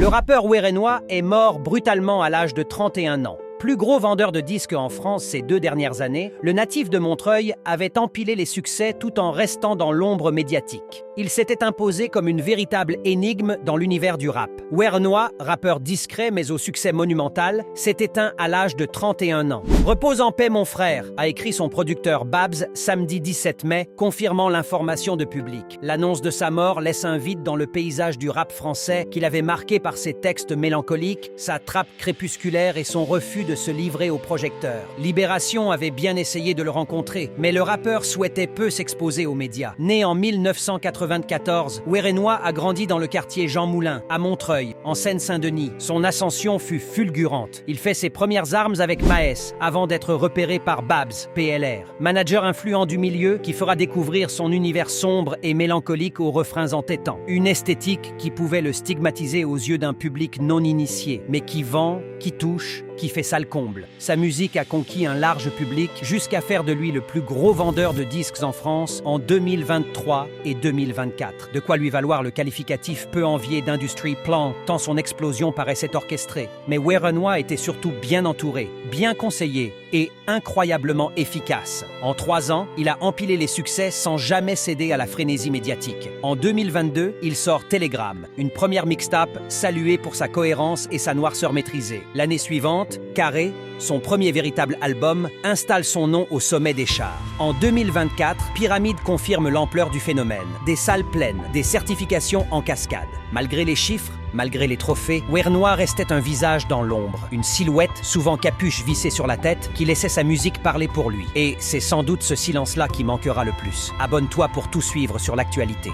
Le rappeur Werenoi est mort brutalement à l'âge de 31 ans. Plus gros vendeur de disques en France ces 2 dernières années, le natif de Montreuil avait empilé les succès tout en restant dans l'ombre médiatique. Il s'était imposé comme une véritable énigme dans l'univers du rap. Werenoi, rappeur discret mais au succès monumental, s'est éteint à l'âge de 31 ans. « Repose en paix mon frère », a écrit son producteur Babs samedi 17 mai, confirmant l'information de public. L'annonce de sa mort laisse un vide dans le paysage du rap français qu'il avait marqué par ses textes mélancoliques, sa trappe crépusculaire et son refus de se livrer aux projecteurs. Libération avait bien essayé de le rencontrer, mais le rappeur souhaitait peu s'exposer aux médias. Né en 1994, Werenoi a grandi dans le quartier Jean Moulin, à Montreuil, en Seine-Saint-Denis. Son ascension fut fulgurante. Il fait ses premières armes avec Maes, avant d'être repéré par Babs, PLR, manager influent du milieu qui fera découvrir son univers sombre et mélancolique aux refrains entêtants. Une esthétique qui pouvait le stigmatiser aux yeux d'un public non initié, mais qui vend, qui touche, qui fait sale comble. Sa musique a conquis un large public jusqu'à faire de lui le plus gros vendeur de disques en France en 2023 et 2024. De quoi lui valoir le qualificatif peu envié d'industrie plan, tant son explosion paraissait orchestrée. Mais Werenoi était surtout bien entouré, bien conseillé et incroyablement efficace. En 3 ans, il a empilé les succès sans jamais céder à la frénésie médiatique. En 2022, il sort Télégramme, une première mixtape saluée pour sa cohérence et sa noirceur maîtrisée. L'année suivante, Carré, son premier véritable album, installe son nom au sommet des charts. En 2024, Pyramide confirme l'ampleur du phénomène. Des salles pleines, des certifications en cascade. Malgré les chiffres, malgré les trophées, Werenoi restait un visage dans l'ombre, une silhouette, souvent capuche vissée sur la tête, qui laissait sa musique parler pour lui. Et c'est sans doute ce silence-là qui manquera le plus. Abonne-toi pour tout suivre sur l'actualité.